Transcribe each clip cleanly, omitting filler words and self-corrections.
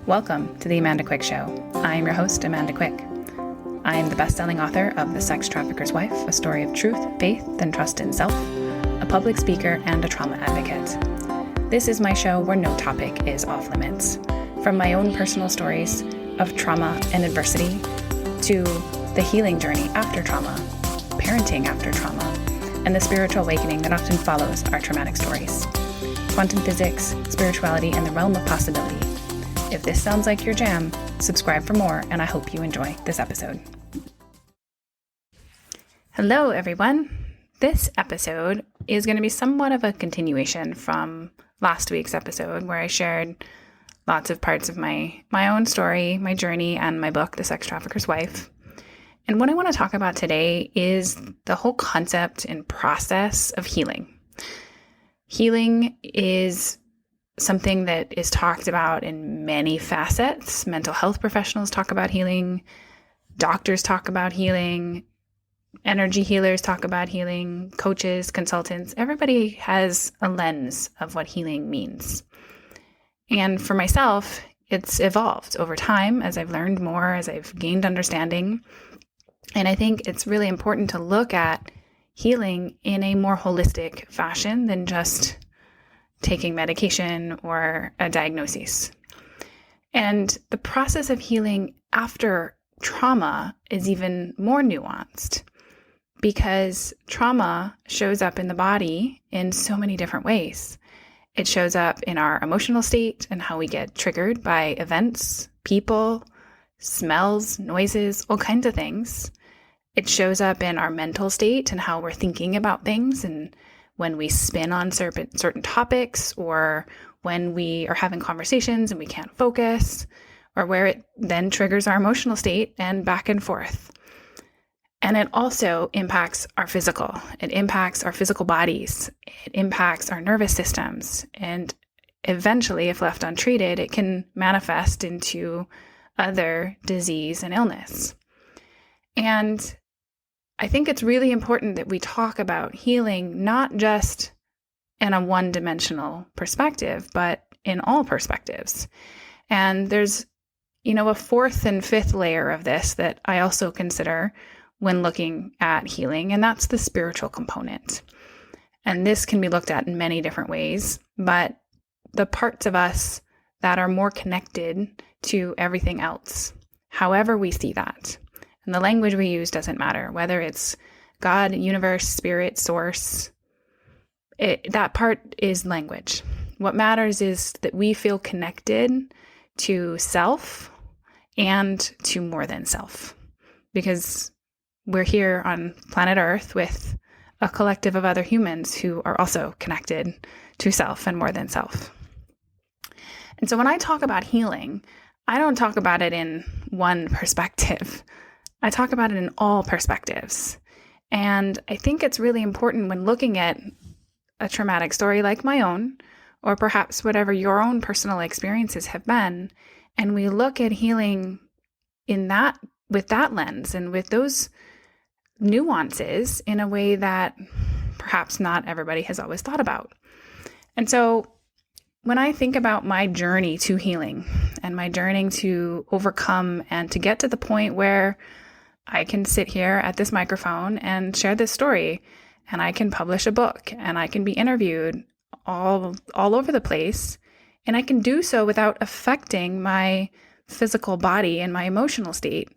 Welcome to the Amanda Quick Show. I am your host, Amanda Quick. I am the best-selling author of The Sex Trafficker's Wife, a story of truth, faith, and trust in self, a public speaker, and a trauma advocate. This is my show where no topic is off limits. From my own personal stories of trauma and adversity to the healing journey after trauma, parenting after trauma, and the spiritual awakening that often follows our traumatic stories. Quantum physics, spirituality, and the realm of possibility. If this sounds like your jam, subscribe for more, and I hope you enjoy this episode. Hello, everyone. This episode is going to be somewhat of a continuation from last week's episode where I shared lots of parts of my own story, my journey, and my book, The Sex Trafficker's Wife. And what I want to talk about today is the whole concept and process of healing. Healing is something that is talked about in many facets. Mental health professionals talk about healing. Doctors talk about healing. Energy healers talk about healing. Coaches, consultants, everybody has a lens of what healing means. And for myself, it's evolved over time as I've learned more, as I've gained understanding. And I think it's really important to look at healing in a more holistic fashion than just taking medication or a diagnosis. And the process of healing after trauma is even more nuanced because trauma shows up in the body in so many different ways. It shows up in our emotional state and how we get triggered by events, people, smells, noises, all kinds of things. It shows up in our mental state and how we're thinking about things and when we spin on certain topics, or when we are having conversations and we can't focus, or where it then triggers our emotional state and back and forth. And it also impacts our physical. It impacts our physical bodies. It impacts our nervous systems. And eventually, if left untreated, it can manifest into other disease and illness. And I think it's really important that we talk about healing not just in a one-dimensional perspective, but in all perspectives. And there's, a fourth and fifth layer of this that I also consider when looking at healing, and that's the spiritual component. And this can be looked at in many different ways, but the parts of us that are more connected to everything else, however we see that. And the language we use doesn't matter, whether it's God, universe, spirit, source. That part is language. What matters is that we feel connected to self and to more than self. Because we're here on planet Earth with a collective of other humans who are also connected to self and more than self. And so when I talk about healing, I don't talk about it in one perspective. I talk about it in all perspectives. And I think it's really important when looking at a traumatic story like my own, or perhaps whatever your own personal experiences have been, and we look at healing with that lens and with those nuances in a way that perhaps not everybody has always thought about. And so when I think about my journey to healing and my journey to overcome and to get to the point where I can sit here at this microphone and share this story, and I can publish a book, and I can be interviewed all over the place, and I can do so without affecting my physical body and my emotional state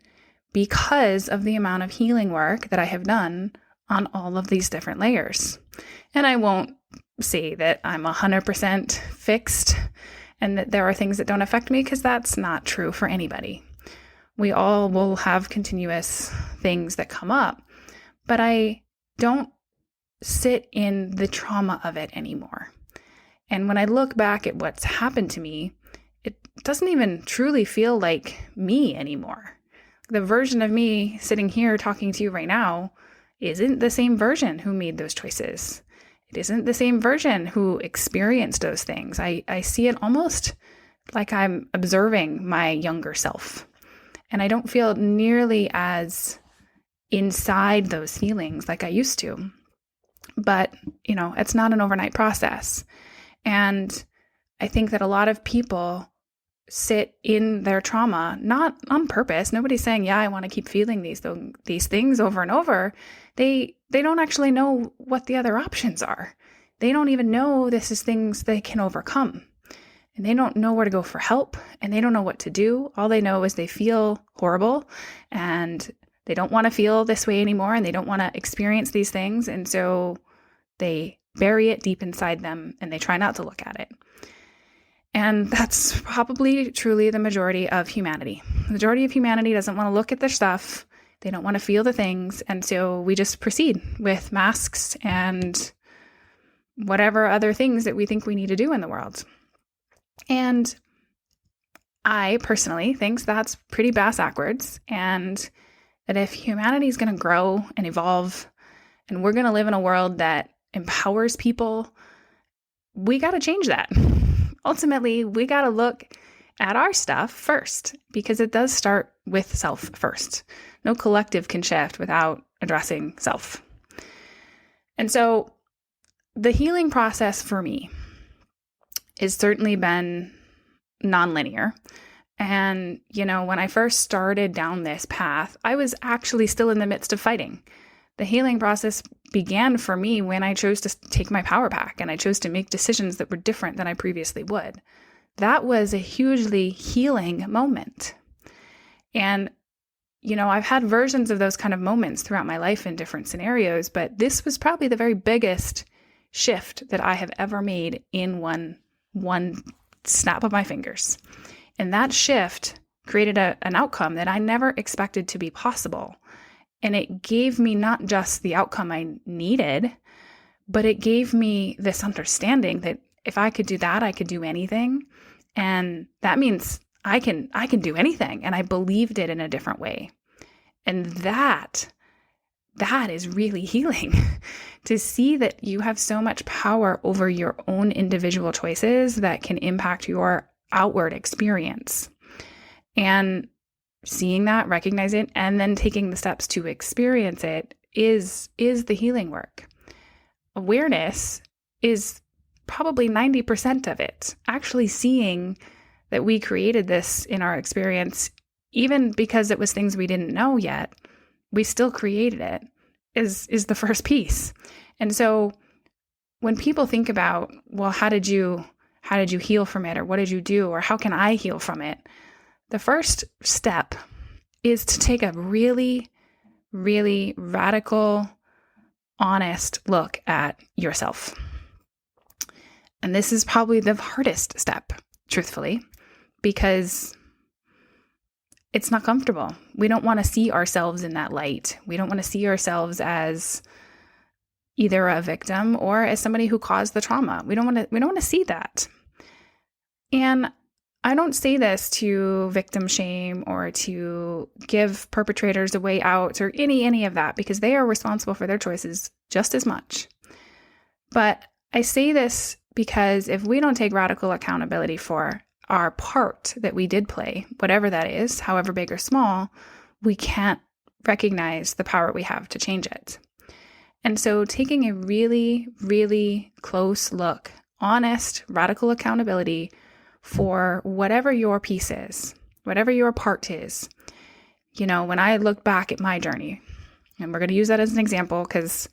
because of the amount of healing work that I have done on all of these different layers. And I won't say that I'm 100% fixed and that there are things that don't affect me, because that's not true for anybody. We all will have continuous things that come up, but I don't sit in the trauma of it anymore. And when I look back at what's happened to me, it doesn't even truly feel like me anymore. The version of me sitting here talking to you right now isn't the same version who made those choices. It isn't the same version who experienced those things. I see it almost like I'm observing my younger self. And I don't feel nearly as inside those feelings like I used to. But, it's not an overnight process. And I think that a lot of people sit in their trauma, not on purpose. Nobody's saying, yeah, I want to keep feeling these things over and over. They don't actually know what the other options are. They don't even know this is things they can overcome. And they don't know where to go for help, and they don't know what to do. All they know is they feel horrible, and they don't want to feel this way anymore, and they don't want to experience these things. And so they bury it deep inside them, and they try not to look at it. And that's probably truly the majority of humanity. The majority of humanity doesn't want to look at their stuff. They don't want to feel the things. And so we just proceed with masks and whatever other things that we think we need to do in the world. And I personally think that's pretty bass-ackwards, and that if humanity is going to grow and evolve, and we're going to live in a world that empowers people, we got to change that. Ultimately, we got to look at our stuff first, because it does start with self first. No collective can shift without addressing self. And so the healing process for me has certainly been nonlinear. And, when I first started down this path, I was actually still in the midst of fighting. The healing process began for me when I chose to take my power back, and I chose to make decisions that were different than I previously would. That was a hugely healing moment. And, I've had versions of those kind of moments throughout my life in different scenarios, but this was probably the very biggest shift that I have ever made in one snap of my fingers. And that shift created an outcome that I never expected to be possible. And it gave me not just the outcome I needed, but it gave me this understanding that if I could do that, I could do anything. And that means I can do anything. And I believed it in a different way. And that is really healing. To see that you have so much power over your own individual choices that can impact your outward experience. And seeing that, recognize it, and then taking the steps to experience it is the healing work. Awareness is probably 90% of it. Actually seeing that we created this in our experience, even because it was things we didn't know yet, we still created it, is the first piece. And so when people think about, well, how did you heal from it, or what did you do, or how can I heal from it? The first step is to take a really, really radical, honest look at yourself. And this is probably the hardest step, truthfully, because it's not comfortable. We don't want to see ourselves in that light. We don't want to see ourselves as either a victim or as somebody who caused the trauma. We don't want to see that. And I don't say this to victim shame or to give perpetrators a way out or any of that, because they are responsible for their choices just as much. But I say this because if we don't take radical accountability for our part that we did play, whatever that is, however big or small, we can't recognize the power we have to change it. And so taking a really, really close look, honest, radical accountability for whatever your piece is, whatever your part is. When I look back at my journey, and we're going to use that as an example because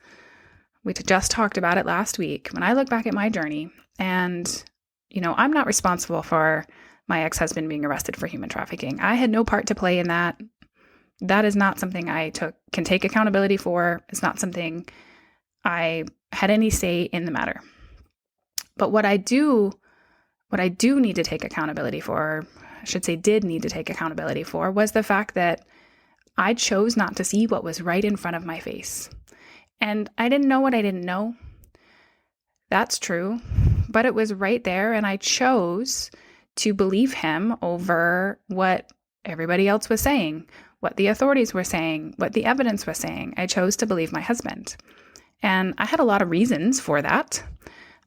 we just talked about it last week. When I look back at my journey, and, I'm not responsible for my ex-husband being arrested for human trafficking. I had no part to play in that. That is not something I can take accountability for. It's not something I had any say in the matter. But what I do need to take accountability for, or I should say did need to take accountability for, was the fact that I chose not to see what was right in front of my face. And I didn't know what I didn't know. That's true. But it was right there, and I chose to believe him over what everybody else was saying, what the authorities were saying, what the evidence was saying. I chose to believe my husband. And I had a lot of reasons for that.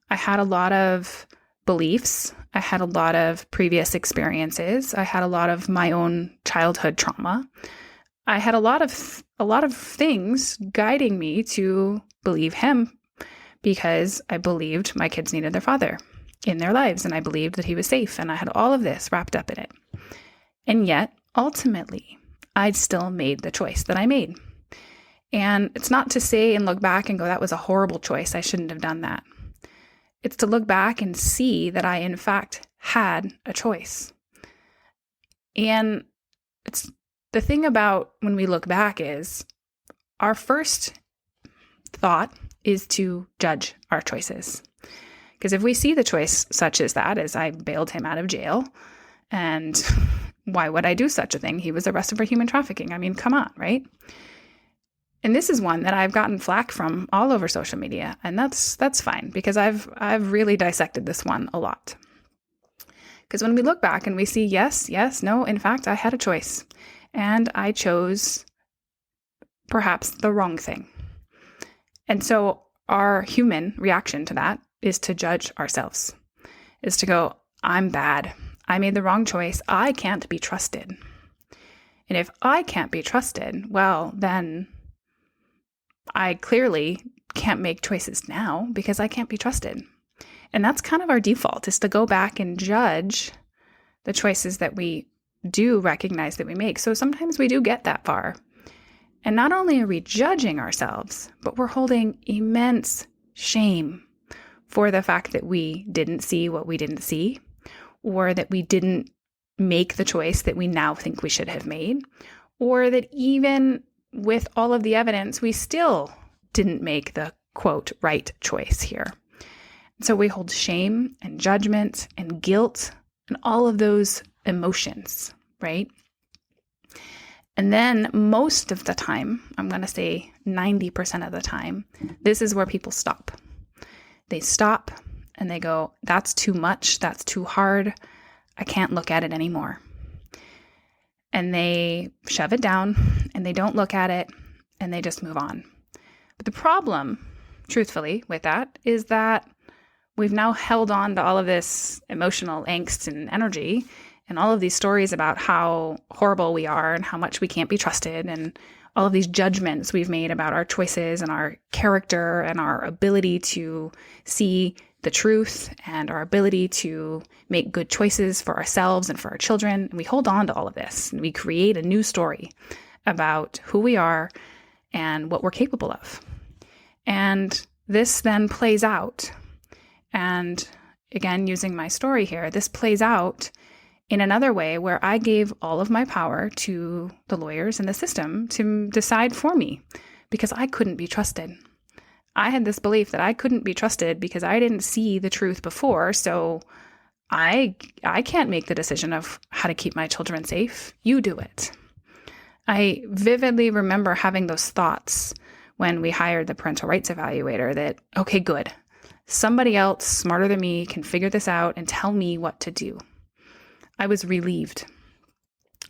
I had a lot of beliefs. I had a lot of previous experiences. I had a lot of my own childhood trauma. I had a lot of things guiding me to believe him, because I believed my kids needed their father. in their lives, and I believed that he was safe, and I had all of this wrapped up in it. And yet, ultimately, I'd still made the choice that I made. And it's not to say and look back and go, that was a horrible choice, I shouldn't have done that. It's to look back and see that I, in fact, had a choice. And it's the thing about when we look back is our first thought is to judge our choices. Because if we see the choice such as that, as I bailed him out of jail, and why would I do such a thing? He was arrested for human trafficking. I mean, come on, right? And this is one that I've gotten flack from all over social media, and that's fine because I've really dissected this one a lot. Because when we look back and we see yes, no, in fact, I had a choice, and I chose perhaps the wrong thing. And so our human reaction to that is to judge ourselves, is to go, I'm bad. I made the wrong choice. I can't be trusted. And if I can't be trusted, well, then I clearly can't make choices now because I can't be trusted. And that's kind of our default, is to go back and judge the choices that we do recognize that we make. So sometimes we do get that far. And not only are we judging ourselves, but we're holding immense shame for the fact that we didn't see what we didn't see, or that we didn't make the choice that we now think we should have made, or that even with all of the evidence, we still didn't make the, quote, right choice here. So we hold shame and judgment and guilt and all of those emotions, right? And then most of the time, I'm going to say 90% of the time, this is where people stop. They stop and they go, that's too much, that's too hard, I can't look at it anymore. And they shove it down and they don't look at it and they just move on. But the problem, truthfully, with that is that we've now held on to all of this emotional angst and energy and all of these stories about how horrible we are and how much we can't be trusted and all of these judgments we've made about our choices and our character and our ability to see the truth and our ability to make good choices for ourselves and for our children. And we hold on to all of this and we create a new story about who we are and what we're capable of. And this then plays out. And again, using my story here, this plays out in another way where I gave all of my power to the lawyers and the system to decide for me because I couldn't be trusted. I had this belief that I couldn't be trusted because I didn't see the truth before, so I can't make the decision of how to keep my children safe. You do it. I vividly remember having those thoughts when we hired the parental rights evaluator that, okay, good. Somebody else smarter than me can figure this out and tell me what to do. I was relieved.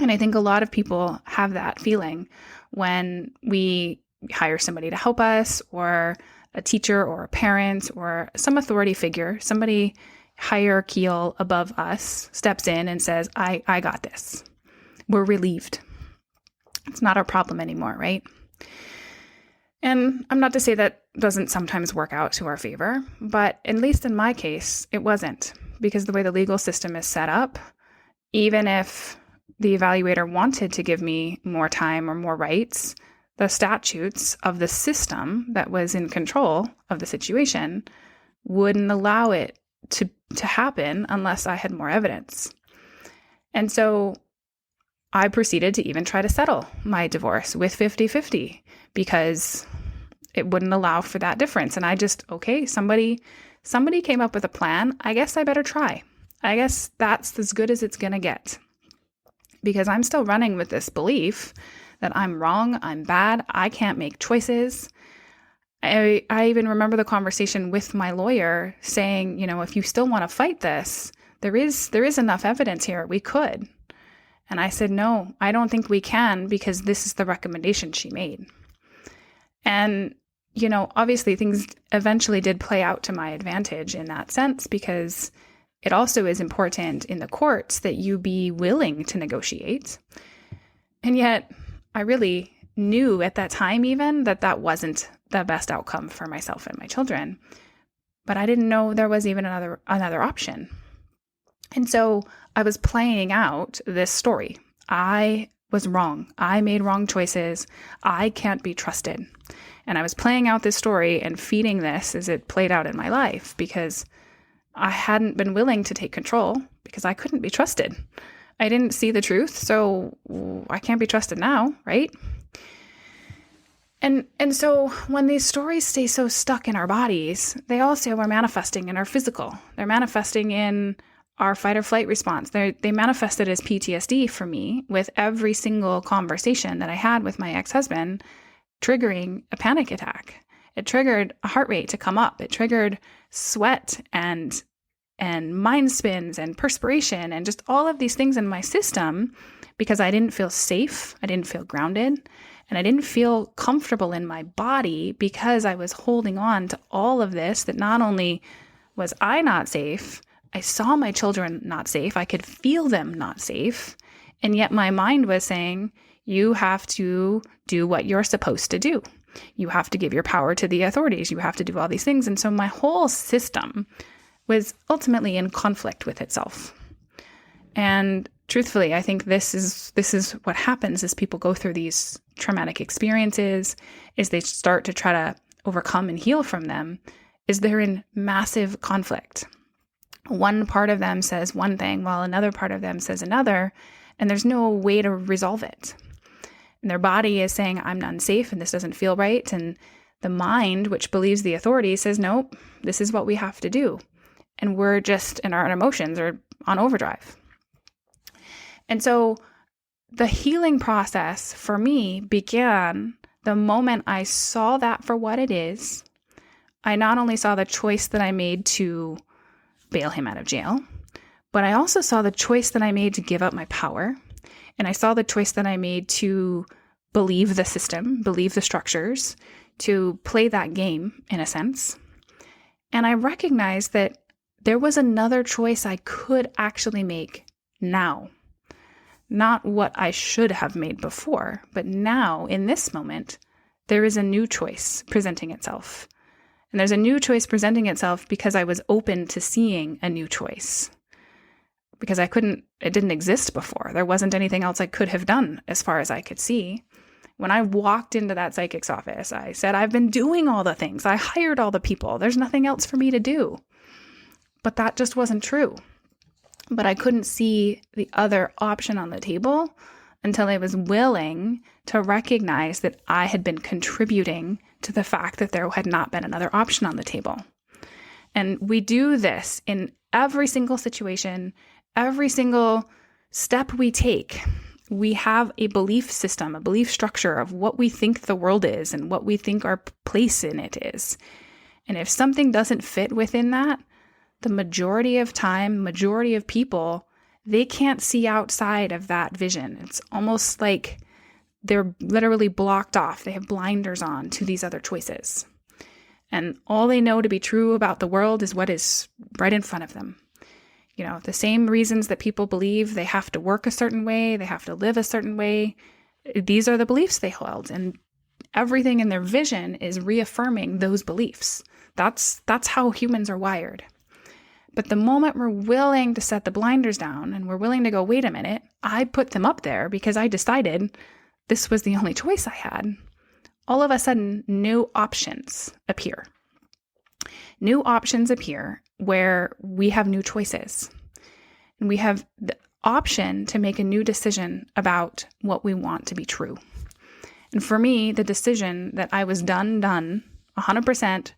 And I think a lot of people have that feeling when we hire somebody to help us, or a teacher or a parent or some authority figure, somebody hierarchical above us steps in and says, I got this. We're relieved. It's not our problem anymore, right? And I'm not to say that doesn't sometimes work out to our favor, but at least in my case, it wasn't, because the way the legal system is set up, even if the evaluator wanted to give me more time or more rights, the statutes of the system that was in control of the situation wouldn't allow it to happen unless I had more evidence. And so I proceeded to even try to settle my divorce with 50-50 because it wouldn't allow for that difference. And I just, okay, somebody came up with a plan. I guess I better try. I guess that's as good as it's going to get, because I'm still running with this belief that I'm wrong, I'm bad, I can't make choices. I even remember the conversation with my lawyer saying, if you still want to fight this, there is enough evidence here, we could. And I said, no, I don't think we can, because this is the recommendation she made. And, obviously things eventually did play out to my advantage in that sense, because it also is important in the courts that you be willing to negotiate. And yet I really knew at that time even that wasn't the best outcome for myself and my children. but I didn't know there was even another option. And so I was playing out this story. I was wrong. I made wrong choices. I can't be trusted. And I was playing out this story and feeding this as it played out in my life because I hadn't been willing to take control because I couldn't be trusted. I didn't see the truth, so I can't be trusted now, right? And so when these stories stay so stuck in our bodies, they also are manifesting in our physical. They're manifesting in our fight or flight response. They manifested as PTSD for me with every single conversation that I had with my ex-husband triggering a panic attack. It triggered a heart rate to come up. It triggered sweat and mind spins and perspiration and just all of these things in my system because I didn't feel safe. I didn't feel grounded. And I didn't feel comfortable in my body because I was holding on to all of this that not only was I not safe, I saw my children not safe. I could feel them not safe. And yet my mind was saying, you have to do what you're supposed to do. You have to give your power to the authorities. You have to do all these things. And so my whole system was ultimately in conflict with itself. And truthfully, I think this is what happens as people go through these traumatic experiences, is they start to try to overcome and heal from them, is they're in massive conflict. One part of them says one thing while another part of them says another, and there's no way to resolve it. And their body is saying, I'm unsafe and this doesn't feel right. And the mind, which believes the authority, says, nope, this is what we have to do. And we're just, and our emotions are on overdrive. And so the healing process for me began the moment I saw that for what it is. I not only saw the choice that I made to bail him out of jail, but I also saw the choice that I made to give up my power. And I saw the choice that I made to believe the system, believe the structures, to play that game in a sense. And I recognized that there was another choice I could actually make now. Not what I should have made before, but now, in this moment, there is a new choice presenting itself. And there's a new choice presenting itself because I was open to seeing a new choice. Because it didn't exist before. There wasn't anything else I could have done as far as I could see. When I walked into that psychic's office, I said, I've been doing all the things. I hired all the people. There's nothing else for me to do. But that just wasn't true. But I couldn't see the other option on the table until I was willing to recognize that I had been contributing to the fact that there had not been another option on the table. And we do this in every single situation, every single step we take. We have a belief system, a belief structure of what we think the world is and what we think our place in it is. And if something doesn't fit within that, the majority of time, majority of people, they can't see outside of that vision. It's almost like they're literally blocked off. They have blinders on to these other choices. And all they know to be true about the world is what is right in front of them. You know, the same reasons that people believe they have to work a certain way, they have to live a certain way. These are the beliefs they held. And everything in their vision is reaffirming those beliefs. That's how humans are wired. But the moment we're willing to set the blinders down and we're willing to go, wait a minute, I put them up there because I decided this was the only choice I had. All of a sudden, new options appear. New options appear where we have new choices. And we have the option to make a new decision about what we want to be true. And for me, the decision that I was done 100%,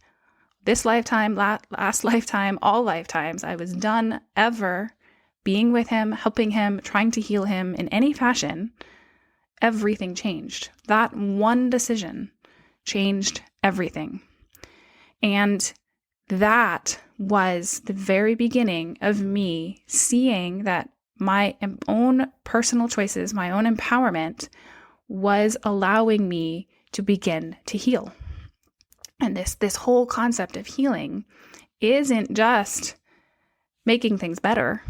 this lifetime, last lifetime, all lifetimes, I was done ever being with him, helping him, trying to heal him in any fashion. Everything changed. That one decision changed everything. And that was the very beginning of me seeing that my own personal choices, my own empowerment was allowing me to begin to heal. And this whole concept of healing isn't just making things better,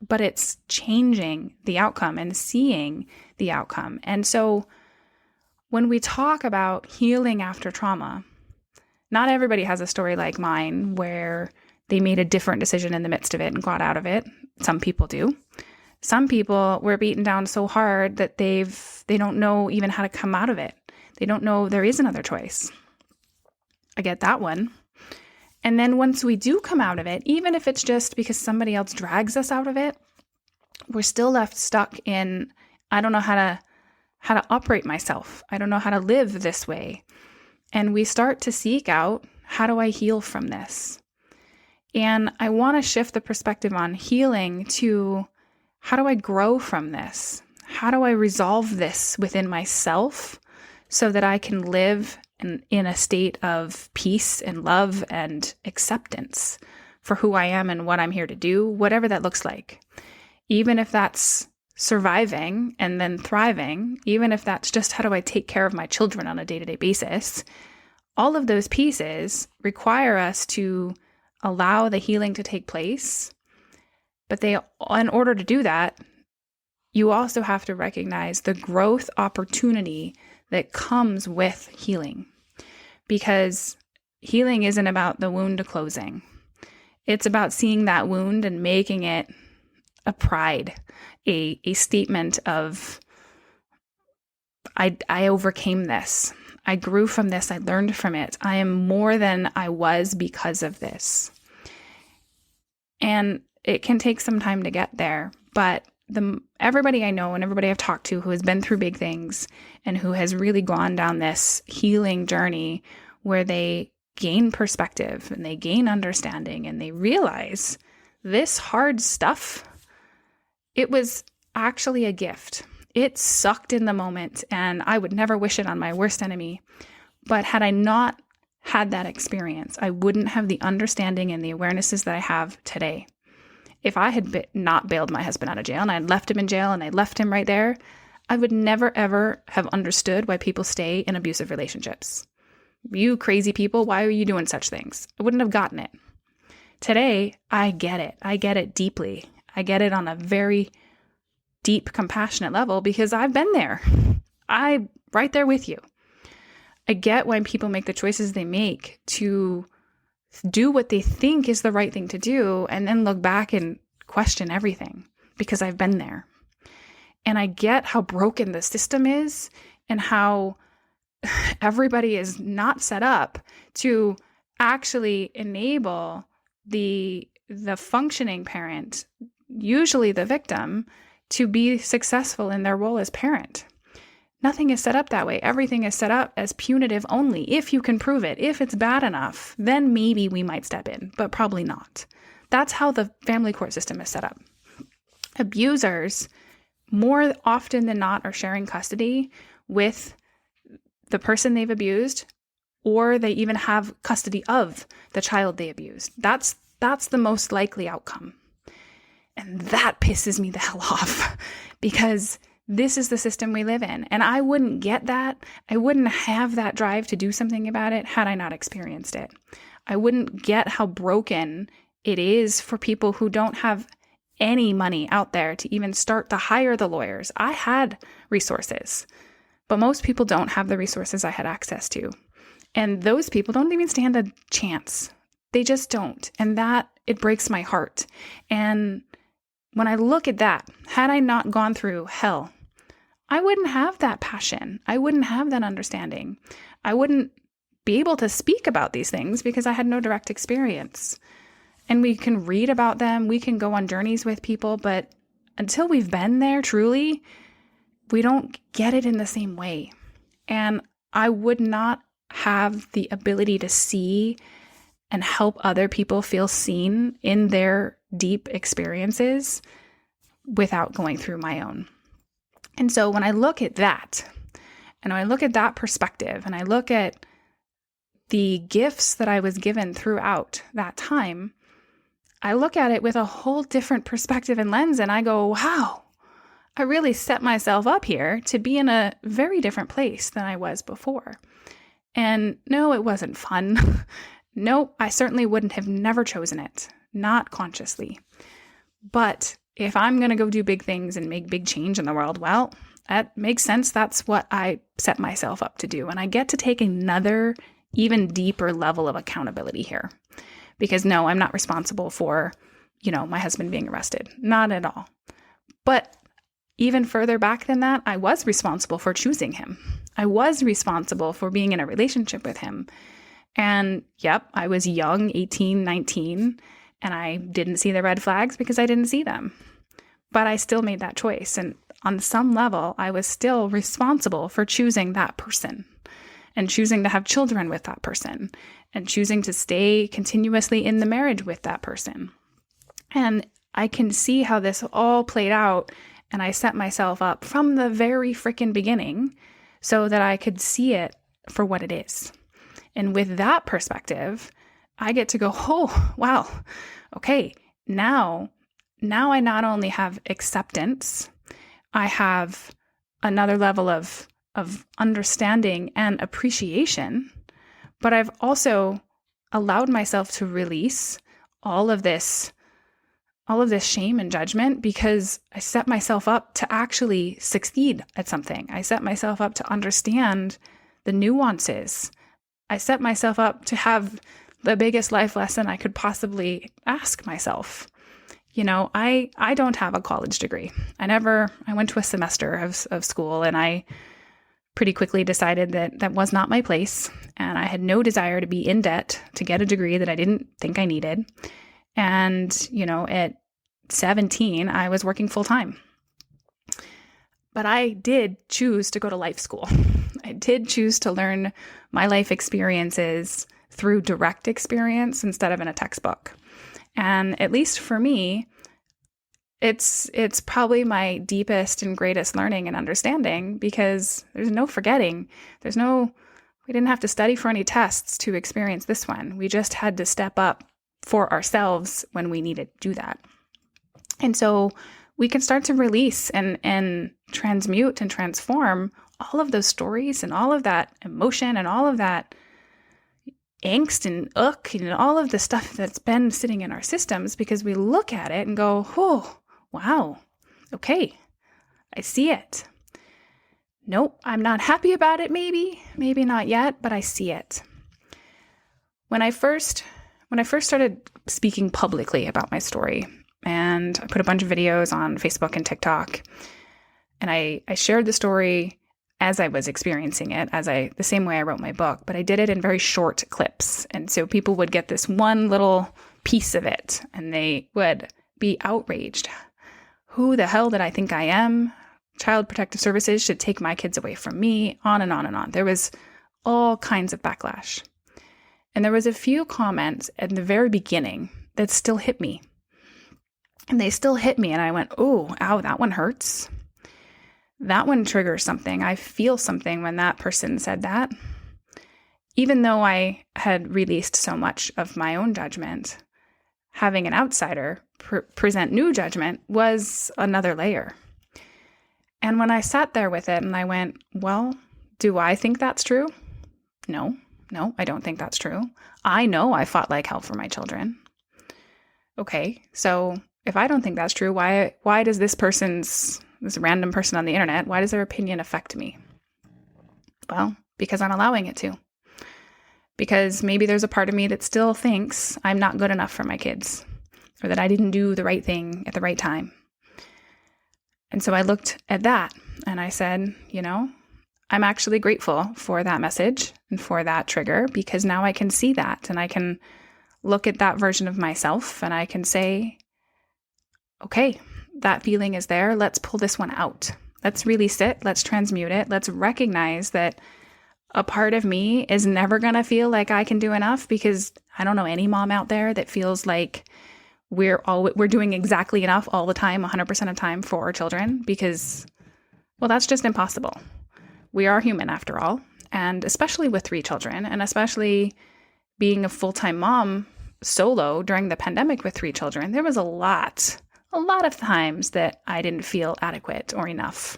but it's changing the outcome and seeing the outcome. And so when we talk about healing after trauma, Not everybody has a story like mine where they made a different decision in the midst of it and got out of it. Some people do. Some people were beaten down so hard that they don't know even how to come out of it. They don't know there is another choice. I get that one. And then once we do come out of it, even if it's just because somebody else drags us out of it, we're still left stuck in, I don't know how to operate myself. I don't know how to live this way. And we start to seek out, how do I heal from this? And I want to shift the perspective on healing to, how do I grow from this? How do I resolve this within myself so that I can live in a state of peace and love and acceptance for who I am and what I'm here to do, whatever that looks like. Even if that's surviving and then thriving, even if that's just how do I take care of my children on a day-to-day basis, all of those pieces require us to allow the healing to take place. But in order to do that, you also have to recognize the growth opportunity that comes with healing. Because healing isn't about the wound closing. It's about seeing that wound and making it a pride, a statement of, I overcame this. I grew from this. I learned from it. I am more than I was because of this. And it can take some time to get there, but everybody I know and everybody I've talked to who has been through big things and who has really gone down this healing journey where they gain perspective and they gain understanding and they realize this hard stuff, it was actually a gift. It sucked in the moment and I would never wish it on my worst enemy. But had I not had that experience, I wouldn't have the understanding and the awarenesses that I have today. If I had not bailed my husband out of jail and I'd left him in jail and I left him right there, I would never, ever have understood why people stay in abusive relationships. You crazy people, why are you doing such things? I wouldn't have gotten it. Today, I get it. I get it deeply. I get it on a very deep, compassionate level because I've been there. I'm right there with you. I get why people make the choices they make to do what they think is the right thing to do and then look back and question everything because I've been there. And I get how broken the system is and how everybody is not set up to actually enable the functioning parent, usually the victim, to be successful in their role as parent. Nothing is set up that way. Everything is set up as punitive only. If you can prove it, if it's bad enough, then maybe we might step in, but probably not. That's how the family court system is set up. Abusers, more often than not, are sharing custody with the person they've abused, or they even have custody of the child they abused. That's the most likely outcome. And that pisses me the hell off because this is the system we live in. And I wouldn't get that. I wouldn't have that drive to do something about it had I not experienced it. I wouldn't get how broken it is for people who don't have any money out there to even start to hire the lawyers. I had resources, but most people don't have the resources I had access to. And those people don't even stand a chance. They just don't. And that, it breaks my heart. And when I look at that, had I not gone through hell, I wouldn't have that passion. I wouldn't have that understanding. I wouldn't be able to speak about these things because I had no direct experience. And we can read about them. We can go on journeys with people, but until we've been there truly, we don't get it in the same way. And I would not have the ability to see and help other people feel seen in their deep experiences without going through my own. And so when I look at that, and I look at that perspective, and I look at the gifts that I was given throughout that time, I look at it with a whole different perspective and lens, and I go, wow, I really set myself up here to be in a very different place than I was before. And no, it wasn't fun. No, I certainly wouldn't have never chosen it, not consciously. But if I'm going to go do big things and make big change in the world, well, that makes sense. That's what I set myself up to do. And I get to take another even deeper level of accountability here. Because no, I'm not responsible for, my husband being arrested. Not at all. But even further back than that, I was responsible for choosing him. I was responsible for being in a relationship with him. And yep, I was young, 18, 19, and I didn't see the red flags because I didn't see them. But I still made that choice. And on some level, I was still responsible for choosing that person and choosing to have children with that person and choosing to stay continuously in the marriage with that person. And I can see how this all played out, and I set myself up from the very freaking beginning so that I could see it for what it is. And with that perspective, I get to go, oh, wow, okay, now I not only have acceptance, I have another level of understanding and appreciation, but I've also allowed myself to release all of this shame and judgment because I set myself up to actually succeed at something. I set myself up to understand the nuances. I set myself up to have the biggest life lesson I could possibly ask myself. I don't have a college degree. I went to a semester of school, and I pretty quickly decided that was not my place. And I had no desire to be in debt to get a degree that I didn't think I needed. And, at 17, I was working full time. But I did choose to go to life school. I did choose to learn my life experiences through direct experience instead of in a textbook. And at least for me, it's probably my deepest and greatest learning and understanding because there's no forgetting. We didn't have to study for any tests to experience this one. We just had to step up for ourselves when we needed to do that. And so we can start to release and transmute and transform all of those stories and all of that emotion and all of that angst and and all of the stuff that's been sitting in our systems because we look at it and go, oh, wow, okay, I see it. Nope, I'm not happy about it maybe not yet, but I see it. When I first started speaking publicly about my story, and I put a bunch of videos on Facebook and TikTok, and I shared the story as I was experiencing it, the same way I wrote my book, but I did it in very short clips. And so people would get this one little piece of it and they would be outraged. Who the hell did I think I am? Child Protective Services should take my kids away from me, on and on and on. There was all kinds of backlash. And there was a few comments at the very beginning that still hit me. And they still hit me and I went, oh, ow, that one hurts. That one triggers something. I feel something when that person said that. Even though I had released so much of my own judgment, having an outsider present new judgment was another layer. And when I sat there with it and I went, well, do I think that's true? No, I don't think that's true. I know I fought like hell for my children. Okay, so if I don't think that's true, why does this random person on the internet, why does their opinion affect me? Well, because I'm allowing it to. Because maybe there's a part of me that still thinks I'm not good enough for my kids, or that I didn't do the right thing at the right time. And so I looked at that and I said, I'm actually grateful for that message and for that trigger because now I can see that and I can look at that version of myself and I can say, okay, that feeling is there. Let's pull this one out. Let's release it. Let's transmute it. Let's recognize that a part of me is never going to feel like I can do enough because I don't know any mom out there that feels like we're doing exactly enough all the time, 100% of time for our children because, well, that's just impossible. We are human after all. And especially with 3 children and especially being a full-time mom solo during the pandemic with 3 children, there was a lot of times that I didn't feel adequate or enough.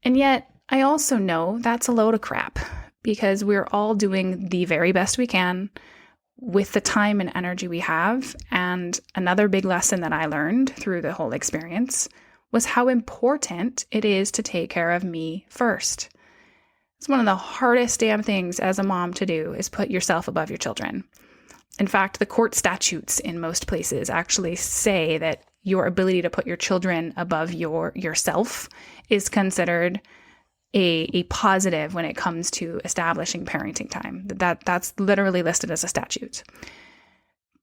And yet I also know that's a load of crap because we're all doing the very best we can with the time and energy we have. And another big lesson that I learned through the whole experience was how important it is to take care of me first. It's one of the hardest damn things as a mom to do is put yourself above your children. In fact, the court statutes in most places actually say that your ability to put your children above yourself is considered a positive when it comes to establishing parenting time. That's literally listed as a statute.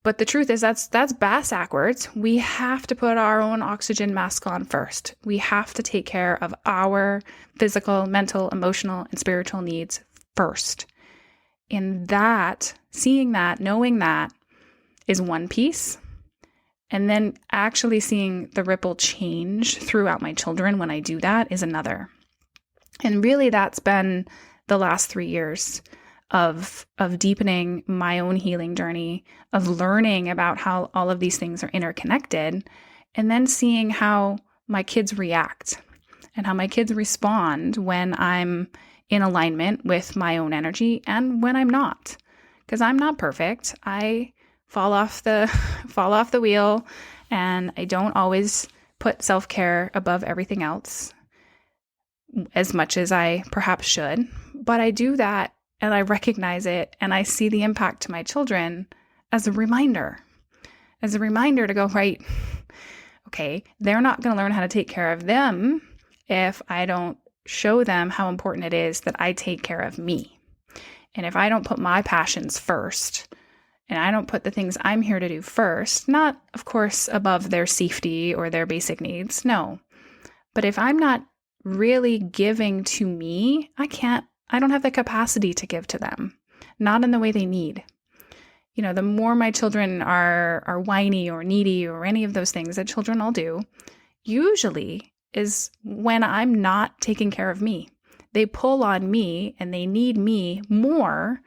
But the truth is that's bass backwards. We have to put our own oxygen mask on first. We have to take care of our physical, mental, emotional, and spiritual needs first. And that, seeing that, knowing that is one piece. And then actually seeing the ripple change throughout my children when I do that is another. And really that's been the last 3 years of deepening my own healing journey, of learning about how all of these things are interconnected, and then seeing how my kids react and how my kids respond when I'm in alignment with my own energy and when I'm not. Because I'm not perfect. I fall off the wheel, and I don't always put self-care above everything else as much as I perhaps should. But I do that, and I recognize it, and I see the impact to my children as a reminder to go, right, okay, they're not going to learn how to take care of them if I don't show them how important it is that I take care of me. And if I don't put my passions first, and I don't put the things I'm here to do first, not, of course, above their safety or their basic needs, no. But if I'm not really giving to me, I don't have the capacity to give to them, not in the way they need. You know, the more my children are whiny or needy or any of those things that children all do, usually is when I'm not taking care of me. They pull on me and they need me more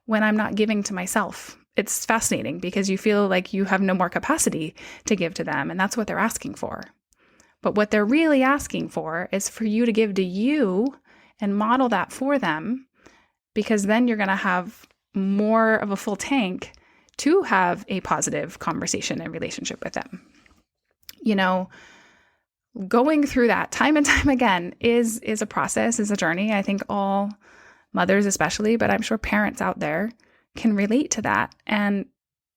when I'm not giving to myself. It's fascinating because you feel like you have no more capacity to give to them, and that's what they're asking for. But what they're really asking for is for you to give to you and model that for them, because then you're going to have more of a full tank to have a positive conversation and relationship with them. You know, going through that time and time again is a process, is a journey. I think all mothers especially, but I'm sure parents out there can relate to that. And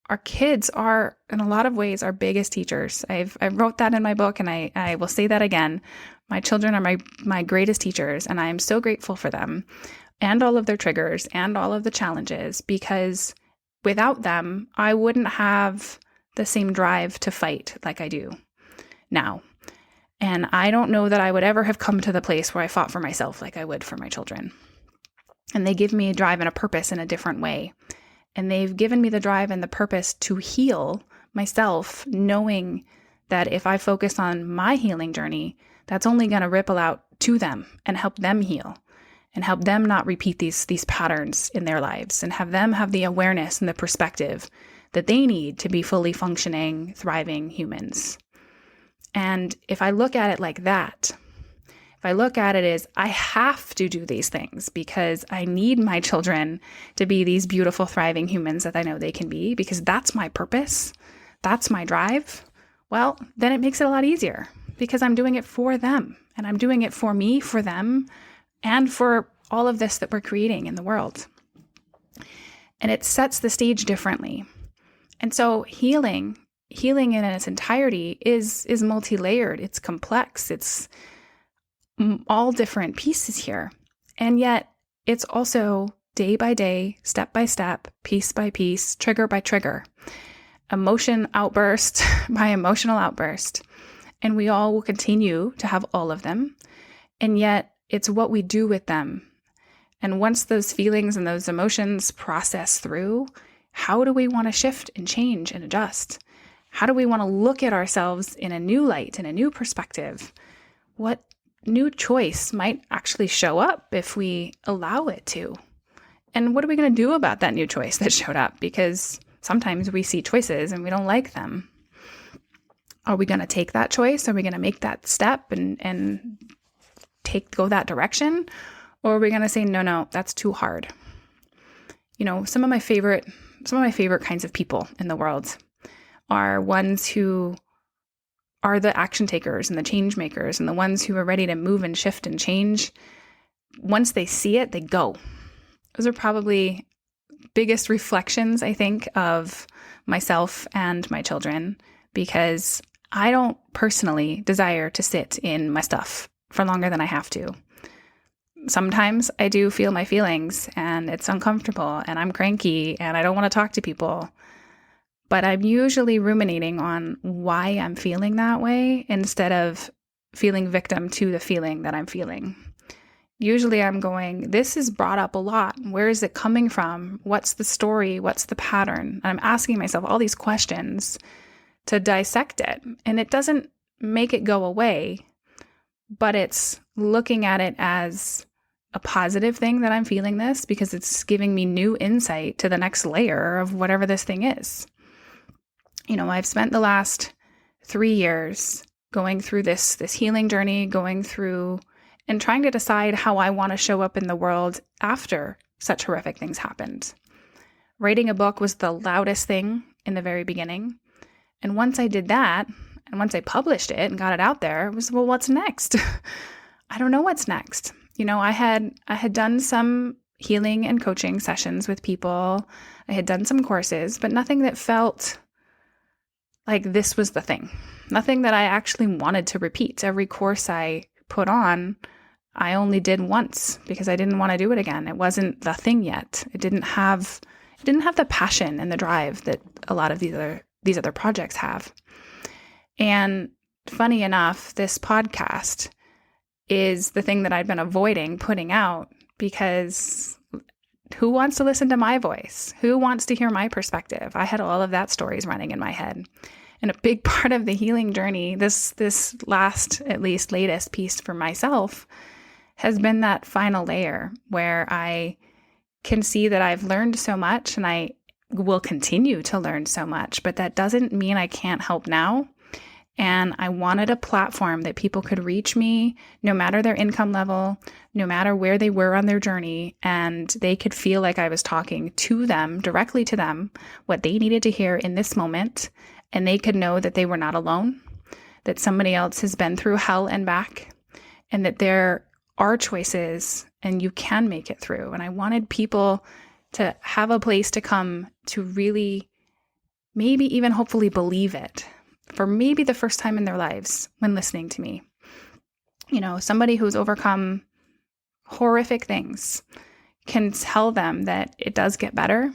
our kids are, in a lot of ways, our biggest teachers. I wrote that in my book, and I will say that again. My children are my greatest teachers, and I am so grateful for them and all of their triggers and all of the challenges, because without them, I wouldn't have the same drive to fight like I do now. And I don't know that I would ever have come to the place where I fought for myself like I would for my children. And they give me a drive and a purpose in a different way. And they've given me the drive and the purpose to heal myself, knowing that if I focus on my healing journey, that's only going to ripple out to them and help them heal and help them not repeat these patterns in their lives, and have them have the awareness and the perspective that they need to be fully functioning, thriving humans. And if I look at it like that, if I look at it as I have to do these things because I need my children to be these beautiful, thriving humans that I know they can be, because that's my purpose, that's my drive, well, then it makes it a lot easier because I'm doing it for them, and I'm doing it for me, for them, and for all of this that we're creating in the world. And it sets the stage differently. And so healing in its entirety is multi-layered, it's complex, it's all different pieces here. And yet it's also day by day, step by step, piece by piece, trigger by trigger, emotion outburst by emotional outburst. And we all will continue to have all of them. And yet it's what we do with them. And once those feelings and those emotions process through, how do we want to shift and change and adjust? How do we want to look at ourselves in a new light, in a new perspective? What new choice might actually show up if we allow it to? And what are we going to do about that new choice that showed up? Because sometimes we see choices and we don't like them. Are we going to take that choice? Are we going to make that step and go that direction? Or are we going to say, no, that's too hard? You know, some of my favorite kinds of people in the world are ones who are the action takers and the change makers, and the ones who are ready to move and shift and change once they see it, they go. Those are probably biggest reflections, I think, of myself and my children, because I don't personally desire to sit in my stuff for longer than I have to. Sometimes I do feel my feelings and it's uncomfortable and I'm cranky and I don't want to talk to people. But I'm usually ruminating on why I'm feeling that way instead of feeling victim to the feeling that I'm feeling. Usually I'm going, this is brought up a lot. Where is it coming from? What's the story? What's the pattern? And I'm asking myself all these questions to dissect it. And it doesn't make it go away, but it's looking at it as a positive thing that I'm feeling this because it's giving me new insight to the next layer of whatever this thing is. I've spent the last 3 years going through this healing journey, going through and trying to decide how I want to show up in the world after such horrific things happened. Writing a book was the loudest thing in the very beginning. And once I did that, and once I published it and got it out there, it was, well, what's next? I don't know what's next. I had done some healing and coaching sessions with people. I had done some courses, but nothing that felt like this was the thing. Nothing that I actually wanted to repeat. Every course I put on, I only did once because I didn't want to do it again. It wasn't the thing yet. It didn't have the passion and the drive that a lot of these other projects have. And funny enough, this podcast is the thing that I'd been avoiding putting out because who wants to listen to my voice? Who wants to hear my perspective? I had all of that stories running in my head. And a big part of the healing journey, this last, at least latest piece for myself, has been that final layer where I can see that I've learned so much and I will continue to learn so much, but that doesn't mean I can't help now. And I wanted a platform that people could reach me no matter their income level, no matter where they were on their journey, and they could feel like I was talking to them, directly to them, what they needed to hear in this moment. And they could know that they were not alone, that somebody else has been through hell and back, and that there are choices and you can make it through. And I wanted people to have a place to come to really, maybe even hopefully believe it for maybe the first time in their lives when listening to me. Somebody who's overcome horrific things can tell them that it does get better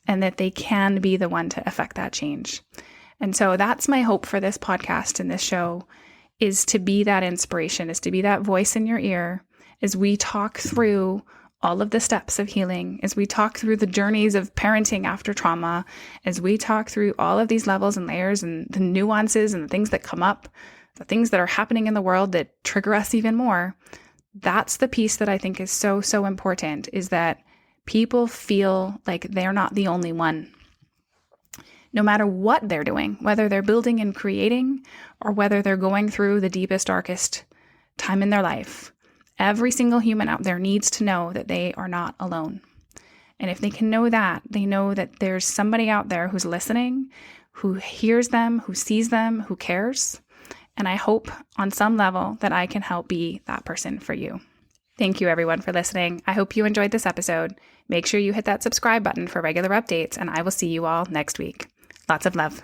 and that they can be the one to affect that change. And so that's my hope for this podcast and this show, is to be that inspiration, is to be that voice in your ear as we talk through all of the steps of healing, as we talk through the journeys of parenting after trauma, as we talk through all of these levels and layers and the nuances and the things that come up, the things that are happening in the world that trigger us even more. That's the piece that I think is so, so important, is that people feel like they're not the only one. No matter what they're doing, whether they're building and creating or whether they're going through the deepest, darkest time in their life, every single human out there needs to know that they are not alone. And if they can know that, they know that there's somebody out there who's listening, who hears them, who sees them, who cares. And I hope on some level that I can help be that person for you. Thank you everyone for listening. I hope you enjoyed this episode. Make sure you hit that subscribe button for regular updates, and I will see you all next week. Lots of love.